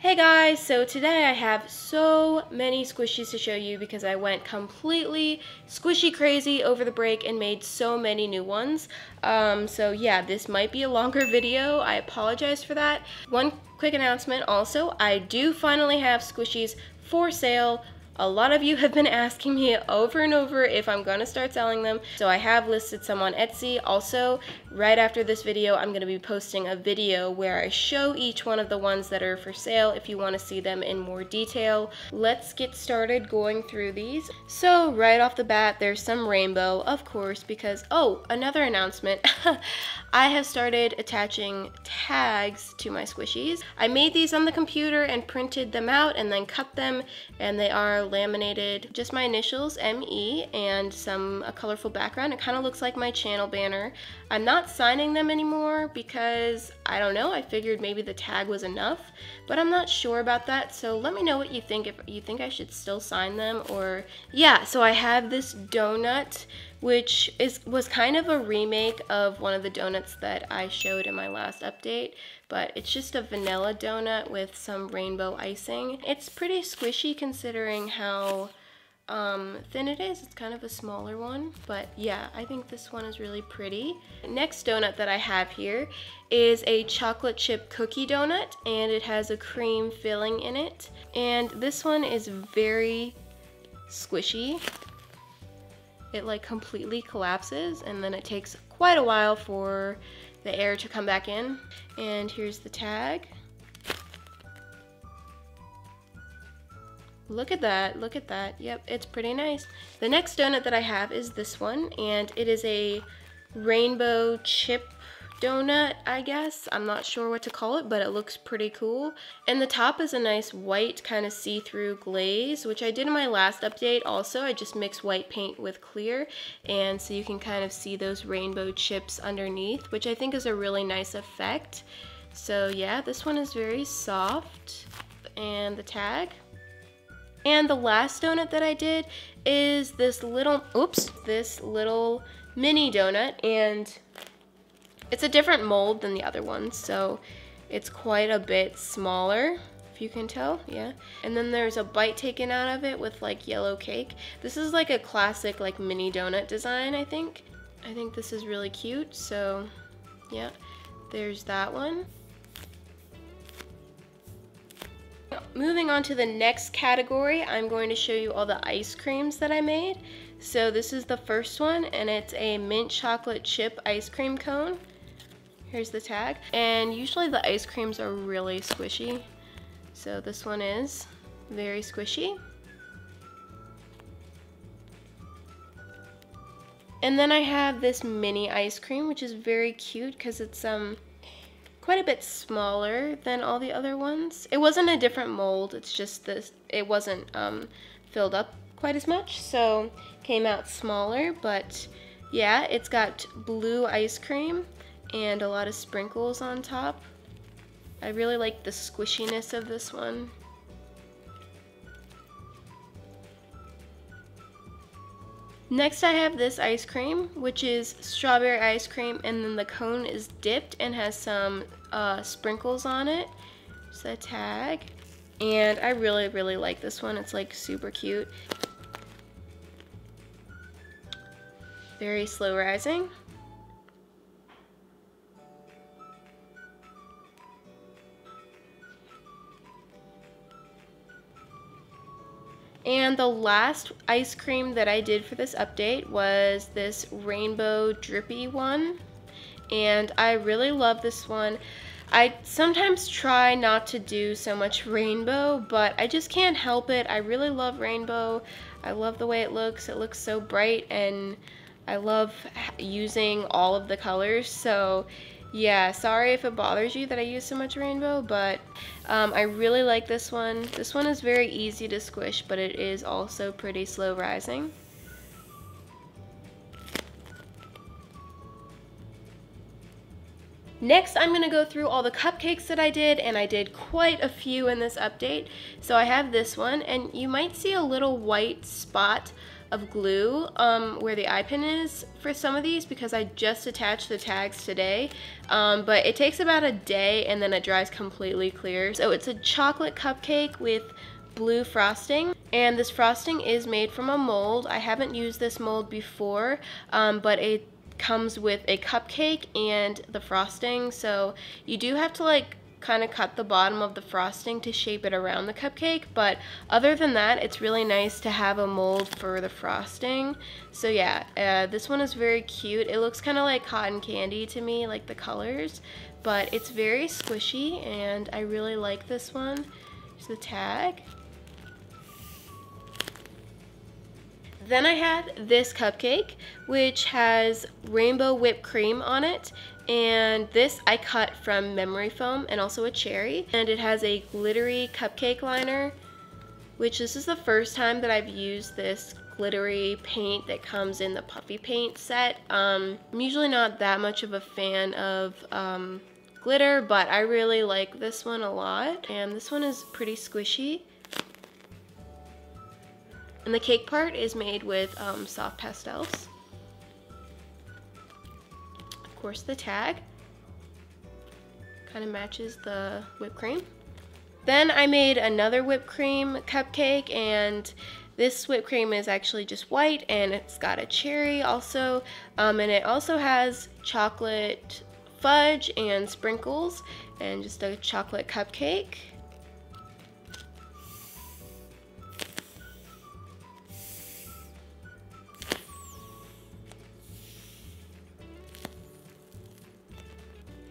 Hey guys, so today I have so many squishies to show you because I went completely squishy crazy over the break and made so many new ones. So yeah, this might be a longer video. I apologize for that. One quick announcement also, I do finally have squishies for sale. A lot of you have been asking me over and over if I'm gonna start selling them, so I have listed some on Etsy. Also, right after this video, I'm gonna be posting a video where I show each one of the ones that are for sale if you wanna see them in more detail. Let's get started going through these. So right off the bat, there's some rainbow, of course, because, oh, another announcement. I have started attaching tags to my squishies. I made these on the computer and printed them out and then cut them, and they are laminated, just my initials, ME, and a colorful background. It kind of looks like my channel banner. I'm not signing them anymore because, I don't know, I figured maybe the tag was enough, but I'm not sure about that, so let me know what you think, if you think I should still sign them, or, yeah, so I have this donut, which was kind of a remake of one of the donuts that I showed in my last update, but it's just a vanilla donut with some rainbow icing. It's pretty squishy considering how thin it is. It's kind of a smaller one, but yeah, I think this one is really pretty. Next donut that I have here is a chocolate chip cookie donut, and it has a cream filling in it, and this one is very squishy. It like completely collapses and then it takes quite a while for the air to come back in. And here's the tag. Look at that, look at that. Yep, it's pretty nice. The next donut that I have is this one, and it is a rainbow chip donut, I guess. I'm not sure what to call it, but it looks pretty cool. And the top is a nice white kind of see-through glaze, which I did in my last update also. I just mixed white paint with clear, and so you can kind of see those rainbow chips underneath, which I think is a really nice effect. So yeah, this one is very soft. And the tag. And the last donut that I did is this little mini donut, and it's a different mold than the other ones, so it's quite a bit smaller, if you can tell, yeah. And then there's a bite taken out of it with like yellow cake. This is like a classic like mini donut design, I think. I think this is really cute, so yeah, there's that one. Moving on to the next category, I'm going to show you all the ice creams that I made. So this is the first one, and it's a mint chocolate chip ice cream cone. Here's the tag, and usually the ice creams are really squishy, so this one is very squishy. And then I have this mini ice cream, which is very cute because it's quite a bit smaller than all the other ones. It wasn't a different mold, it's just this, it wasn't filled up quite as much, so came out smaller, but yeah, it's got blue ice cream and a lot of sprinkles on top. I really like the squishiness of this one. Next I have this ice cream, which is strawberry ice cream, and then the cone is dipped and has some sprinkles on it. It's a tag. And I really, really like this one. It's like super cute. Very slow rising. And the last ice cream that I did for this update was this rainbow drippy one, and I really love this one. I sometimes try not to do so much rainbow, but I just can't help it. I really love rainbow. I love the way it looks so bright, and I love using all of the colors, so yeah, sorry if it bothers you that I use so much rainbow, but I really like this one. This one is very easy to squish, but it is also pretty slow rising. Next, I'm going to go through all the cupcakes that I did, and I did quite a few in this update. So I have this one, and you might see a little white spot of glue where the eye pin is for some of these because I just attached the tags today, but it takes about a day and then it dries completely clear. So it's a chocolate cupcake with blue frosting, and this frosting is made from a mold. I haven't used this mold before, but it comes with a cupcake and the frosting, so you do have to like kind of cut the bottom of the frosting to shape it around the cupcake, but other than that, it's really nice to have a mold for the frosting. So yeah, this one is very cute. It looks kind of like cotton candy to me, like the colors, but it's very squishy and I really like this one. Here's the tag. Then I had this cupcake, which has rainbow whipped cream on it, and this I cut from memory foam and also a cherry, and it has a glittery cupcake liner, which this is the first time that I've used this glittery paint that comes in the puffy paint set. I'm usually not that much of a fan of glitter, but I really like this one a lot, and this one is pretty squishy. And the cake part is made with soft pastels. Of course, the tag kind of matches the whipped cream. Then I made another whipped cream cupcake, and this whipped cream is actually just white, and it's got a cherry also, and it also has chocolate fudge and sprinkles, and just a chocolate cupcake.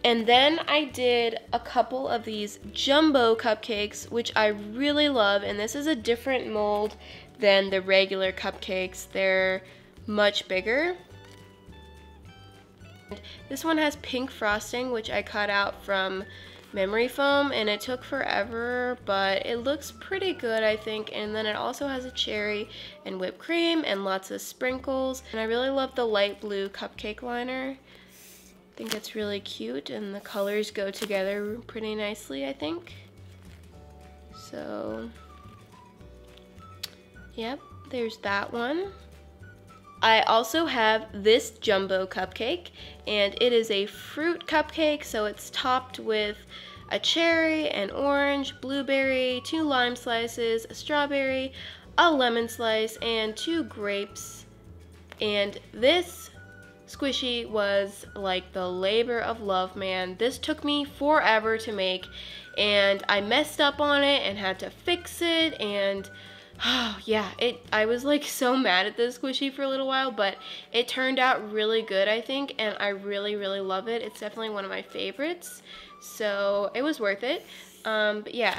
And then I did a couple of these jumbo cupcakes, which I really love, and this is a different mold than the regular cupcakes. They're much bigger. This one has pink frosting, which I cut out from memory foam, and it took forever, but it looks pretty good, I think. And then it also has a cherry and whipped cream and lots of sprinkles. And I really love the light blue cupcake liner. I think it's really cute, and the colors go together pretty nicely, I think. So, yep, there's that one. I also have this jumbo cupcake, and it is a fruit cupcake, so it's topped with a cherry, an orange, blueberry, 2 lime slices, a strawberry, a lemon slice, and 2 grapes. And this squishy was like the labor of love, man. This took me forever to make, and I messed up on it and had to fix it, and oh yeah, I was like so mad at this squishy for a little while, but it turned out really good, I think, and I really love it. It's definitely one of my favorites, so it was worth it. But yeah,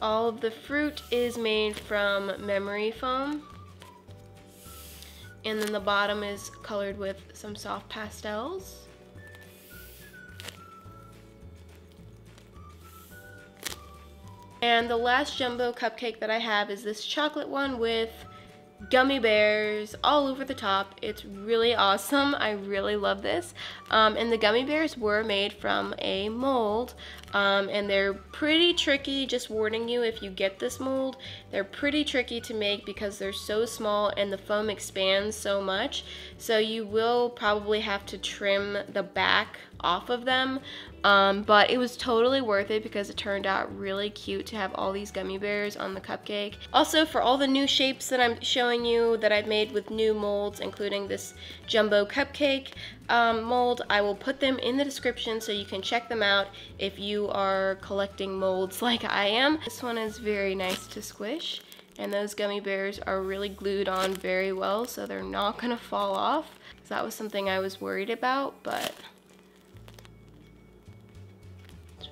all of the fruit is made from memory foam. And then the bottom is colored with some soft pastels. And the last jumbo cupcake that I have is this chocolate one with gummy bears all over the top. It's really awesome. I really love this. And the gummy bears were made from a mold, and they're pretty tricky. Just warning you, if you get this mold, they're pretty tricky to make because they're so small and the foam expands so much. So you will probably have to trim the back off of them, but it was totally worth it because it turned out really cute to have all these gummy bears on the cupcake. Also, for all the new shapes that I'm showing you that I've made with new molds, including this jumbo cupcake mold, I will put them in the description so you can check them out if you are collecting molds like I am. This one is very nice to squish, and those gummy bears are really glued on very well, so they're not gonna fall off. So that was something I was worried about, but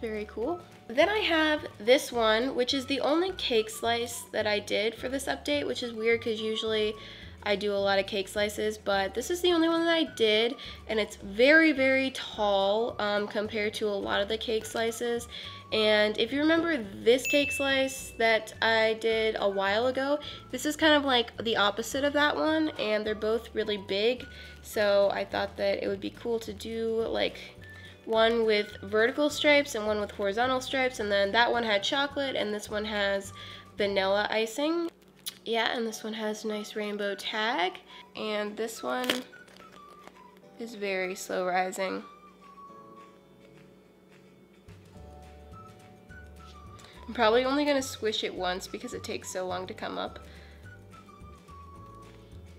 very cool. Then I have this one, which is the only cake slice that I did for this update, which is weird because usually I do a lot of cake slices, but this is the only one that I did, and it's very tall compared to a lot of the cake slices. And if you remember this cake slice that I did a while ago, this is kind of like the opposite of that one, and they're both really big, so I thought that it would be cool to do like one with vertical stripes and one with horizontal stripes, and then that one had chocolate and this one has vanilla icing. Yeah, and this one has a nice rainbow tag. And this one is very slow rising. I'm probably only gonna squish it once because it takes so long to come up.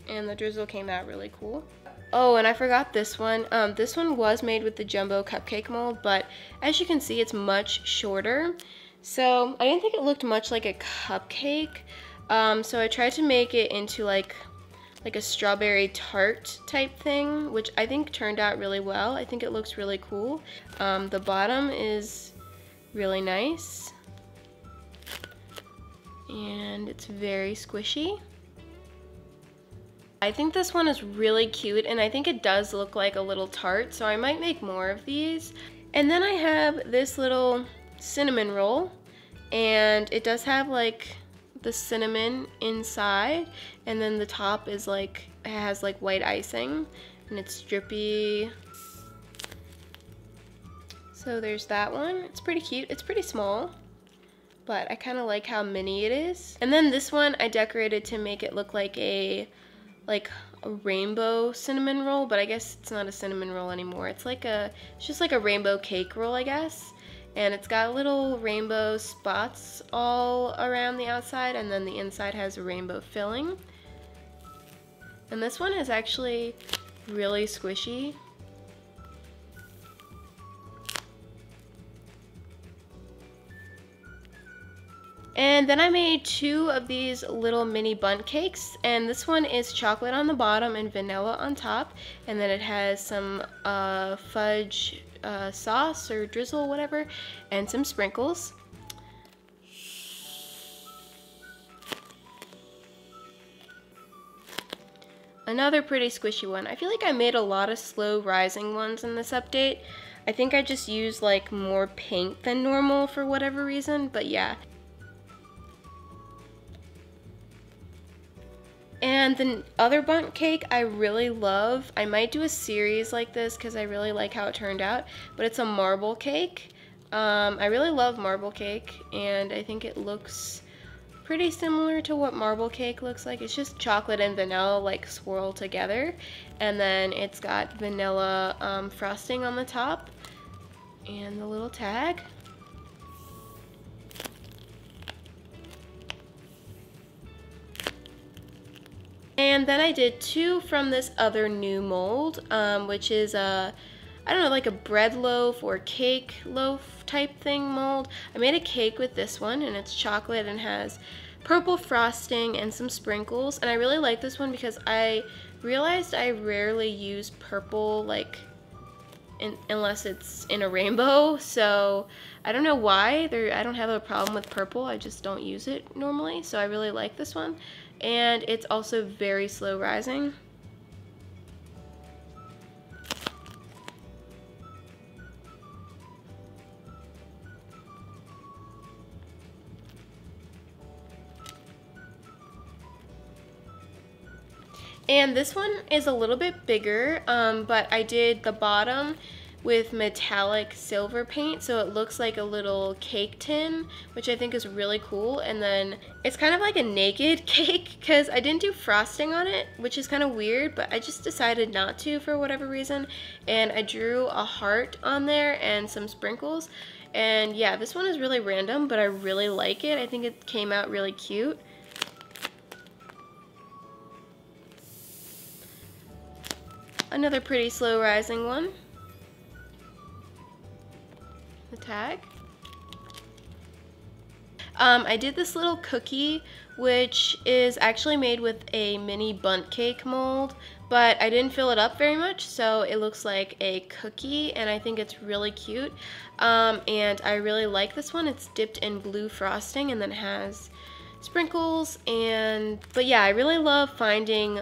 And the drizzle came out really cool. Oh, and I forgot this one. This one was made with the jumbo cupcake mold, but as you can see, it's much shorter. So I didn't think it looked much like a cupcake. So I tried to make it into like a strawberry tart type thing, which I think turned out really well. I think it looks really cool. The bottom is really nice. And it's very squishy. I think this one is really cute, and I think it does look like a little tart, so I might make more of these. And then I have this little cinnamon roll, and it does have like the cinnamon inside, and then the top is like, it has like white icing, and it's drippy. So there's that one. It's pretty cute. It's pretty small, but I kind of like how mini it is. And then this one I decorated to make it look like a rainbow cinnamon roll, but I guess it's not a cinnamon roll anymore. It's just like a rainbow cake roll, I guess. And it's got little rainbow spots all around the outside, and then the inside has a rainbow filling. And this one is actually really squishy. And then I made 2 of these little mini bun cakes, and this one is chocolate on the bottom and vanilla on top, and then it has some fudge sauce or drizzle, whatever, and some sprinkles. Another pretty squishy one. I feel like I made a lot of slow rising ones in this update. I think I just used like more paint than normal for whatever reason, but yeah. And the other Bun Cake I really love. I might do a series like this because I really like how it turned out, but it's a marble cake. I really love marble cake, and I think it looks pretty similar to what marble cake looks like. It's just chocolate and vanilla like swirled together, and then it's got vanilla frosting on the top and the little tag. And then I did 2 from this other new mold, which is I don't know, like a bread loaf or cake loaf type thing mold. I made a cake with this one, and it's chocolate and has purple frosting and some sprinkles. And I really like this one because I realized I rarely use purple like unless it's in a rainbow. So I don't know why. I don't have a problem with purple. I just don't use it normally. So I really like this one. And it's also very slow rising. And this one is a little bit bigger, but I did the bottom with metallic silver paint, so it looks like a little cake tin, which I think is really cool. And then it's kind of like a naked cake because I didn't do frosting on it, which is kind of weird, but I just decided not to for whatever reason. And I drew a heart on there and some sprinkles. And yeah, this one is really random, but I really like it. I think it came out really cute. Another pretty slow rising one. The tag. I did this little cookie, which is actually made with a mini Bun Cake mold, but I didn't fill it up very much, so it looks like a cookie, and I think it's really cute. And I really like this one. It's dipped in blue frosting, and then it has sprinkles. But yeah, I really love finding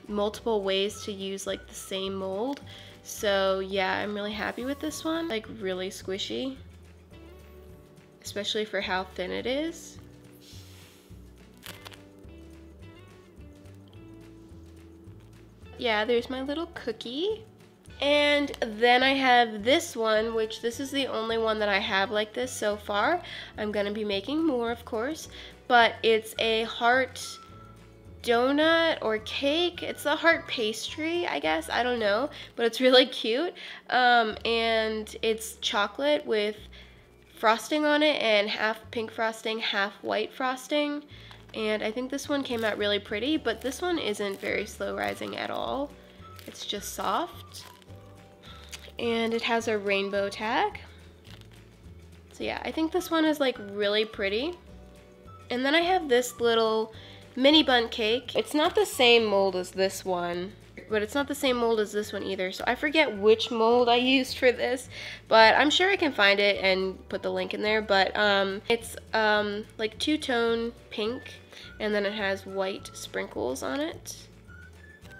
multiple ways to use like the same mold. So yeah, I'm really happy with this one. Like really squishy, especially for how thin it is. Yeah, there's my little cookie. And then I have this one, which this is the only one that I have like this so far. I'm gonna be making more, of course, but it's a heart donut or cake. It's a heart pastry, I guess. I don't know, but it's really cute. And it's chocolate with frosting on it, and half pink frosting, half white frosting. And I think this one came out really pretty, but this one isn't very slow rising at all. It's just soft. And it has a rainbow tag. So yeah, I think this one is like really pretty. And then I have this little mini bun cake. It's not the same mold as this one, but it's not the same mold as this one either. So I forget which mold I used for this, but I'm sure I can find it and put the link in there. But it's like two-tone pink, and then it has white sprinkles on it.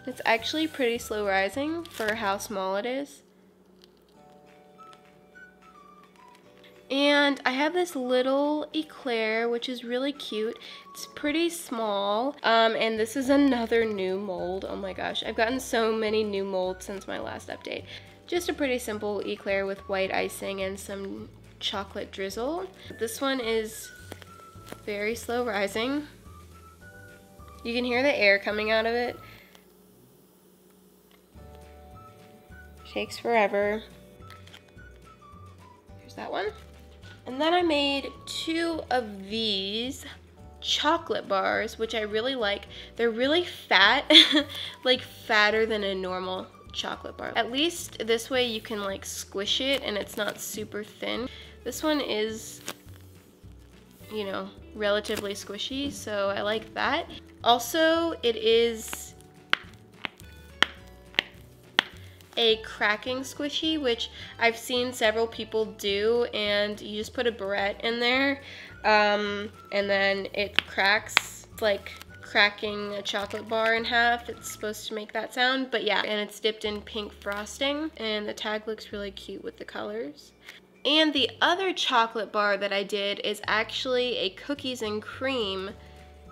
It's actually pretty slow rising for how small it is. And I have this little Eclair, which is really cute. It's pretty small, and this is another new mold. Oh my gosh, I've gotten so many new molds since my last update. Just a pretty simple Eclair with white icing and some chocolate drizzle. This one is very slow rising. You can hear the air coming out of it. Shakes forever. Here's that one. And then I made 2 of these chocolate bars, which I really like. They're really fat, like fatter than a normal chocolate bar. At least this way you can like squish it and it's not super thin. This one is, you know, relatively squishy, so I like that. Also, it is a cracking squishy, which I've seen several people do, and you just put a barrette in there, and then it cracks. It's like cracking a chocolate bar in half. It's supposed to make that sound, but yeah, and it's dipped in pink frosting, and the tag looks really cute with the colors. And the other chocolate bar that I did is actually a cookies and cream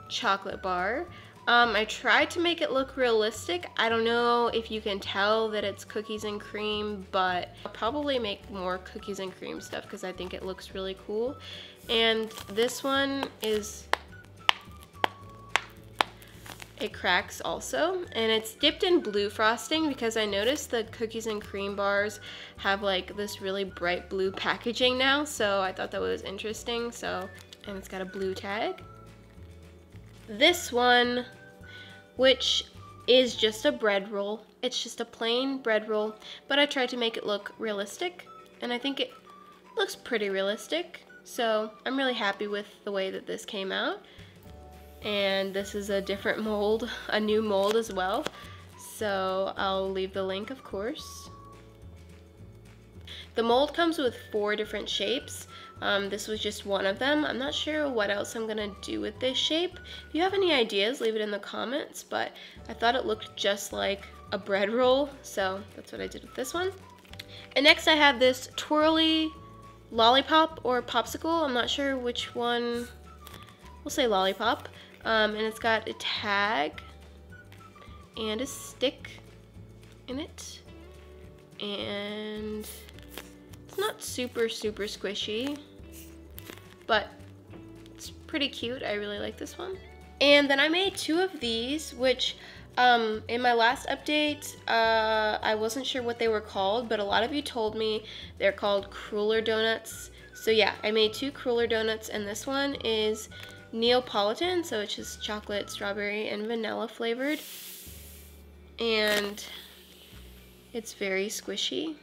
chocolate bar. I tried to make it look realistic. I don't know if you can tell that it's cookies and cream, but I'll probably make more cookies and cream stuff because I think it looks really cool. And this one is, it cracks also, and it's dipped in blue frosting because I noticed the cookies and cream bars have like this really bright blue packaging now, so I thought that was interesting. So, and it's got a blue tag. This one, which is just a bread roll. It's just a plain bread roll, but I tried to make it look realistic, and I think it looks pretty realistic. So I'm really happy with the way that this came out. And this is a different mold, a new mold as well. So I'll leave the link, of course. The mold comes with 4 different shapes. This was just one of them. I'm not sure what else I'm gonna do with this shape. If you have any ideas, leave it in the comments, but I thought it looked just like a bread roll, so that's what I did with this one. And next I have this Twirly Lollipop or Popsicle. I'm not sure which one. We'll say Lollipop. And it's got a tag and a stick in it. And it's not super squishy, but it's pretty cute. I really like this one. And then I made 2 of these, which in my last update, I wasn't sure what they were called, but a lot of you told me they're called Cruller Doughnuts. So yeah, I made 2 Cruller Doughnuts, and this one is Neapolitan, so it's just chocolate, strawberry, and vanilla flavored. And it's very squishy.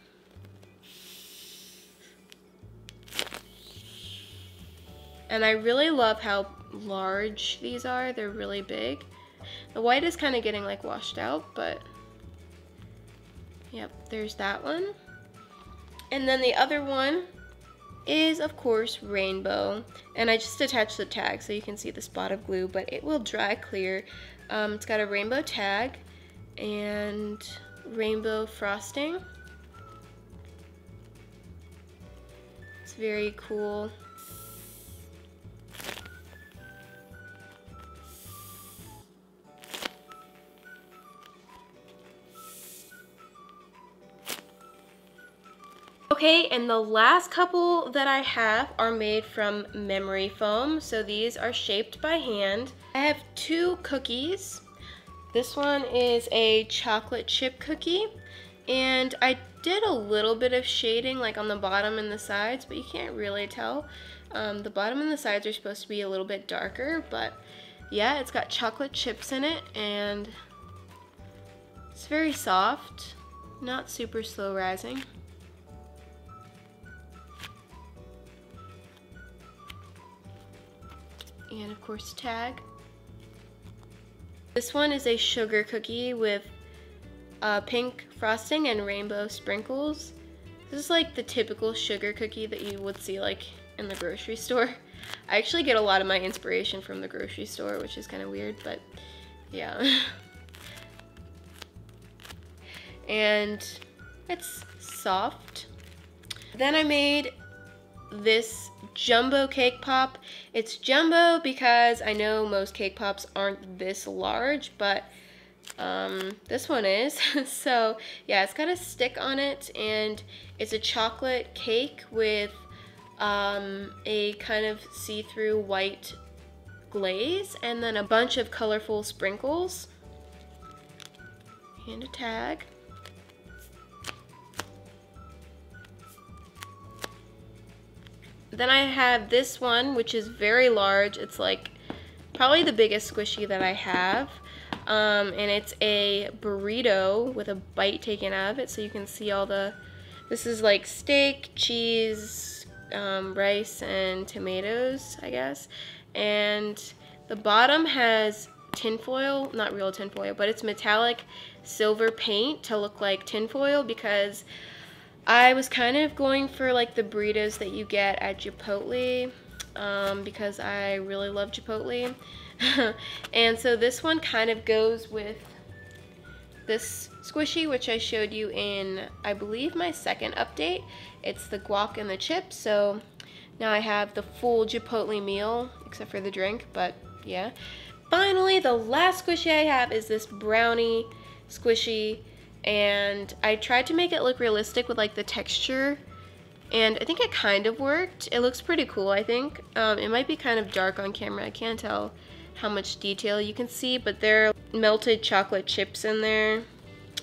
And I really love how large these are. They're really big. The white is kind of getting like washed out, but yep, there's that one. And then the other one is, of course, rainbow. And I just attached the tag so you can see the spot of glue, but it will dry clear. It's got a rainbow tag and rainbow frosting. It's very cool. Okay, and the last couple that I have are made from memory foam. So these are shaped by hand. I have 2 cookies. This one is a chocolate chip cookie, and I did a little bit of shading like on the bottom and the sides, but you can't really tell. The bottom and the sides are supposed to be a little bit darker, but yeah, it's got chocolate chips in it, and it's very soft, not super slow rising. And of course, tag. This one is a sugar cookie with pink frosting and rainbow sprinkles. This is like the typical sugar cookie that you would see like in the grocery store. I actually get a lot of my inspiration from the grocery store, which is kind of weird, but yeah. And it's soft. Then I made this jumbo cake pop. It's jumbo because I know most cake pops aren't this large, but this one is. So yeah, it's got a stick on it, and it's a chocolate cake with a kind of see-through white glaze, and then a bunch of colorful sprinkles, and a tag. Then I have this one, which is very large. It's like probably the biggest squishy that I have. And it's a burrito with a bite taken out of it, so you can see all the, this is like steak, cheese, rice, and tomatoes, I guess. And the bottom has tinfoil, not real tinfoil, but it's metallic silver paint to look like tinfoil, because I was kind of going for like the burritos that you get at Chipotle, because I really love Chipotle. And so this one kind of goes with this squishy, which I showed you in, I believe, my second update. It's the guac and the chips. So now I have the full Chipotle meal, except for the drink, but yeah. Finally, the last squishy I have is this Brownie Squishy, and I tried to make it look realistic with like the texture, and I think it kind of worked. It looks pretty cool, I think. It might be kind of dark on camera. I can't tell how much detail you can see, but there are melted chocolate chips in there.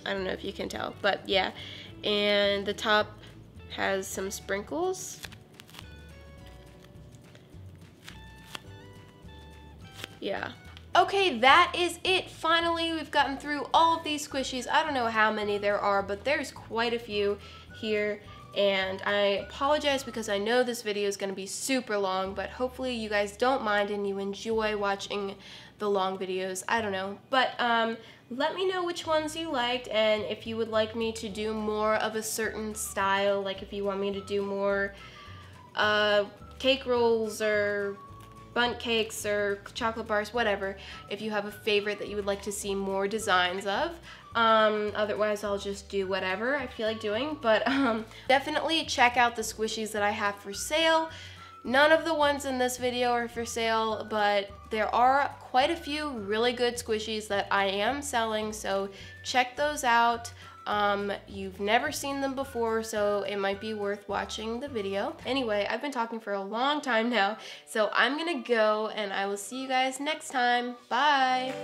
I don't know if you can tell, but yeah. And the top has some sprinkles. Yeah. Okay, that is it. Finally, we've gotten through all of these squishies. I don't know how many there are, but there's quite a few here. And I apologize because I know this video is going to be super long, but hopefully you guys don't mind and you enjoy watching the long videos. I don't know. But let me know which ones you liked, and if you would like me to do more of a certain style, like if you want me to do more cake rolls or Bun Cakes or chocolate bars, whatever. If you have a favorite that you would like to see more designs of. Otherwise I'll just do whatever I feel like doing, but definitely check out the squishies that I have for sale. None of the ones in this video are for sale, but there are quite a few really good squishies that I am selling, so check those out. You've never seen them before, so it might be worth watching the video. Anyway, I've been talking for a long time now, so I'm gonna go, and I will see you guys next time. Bye!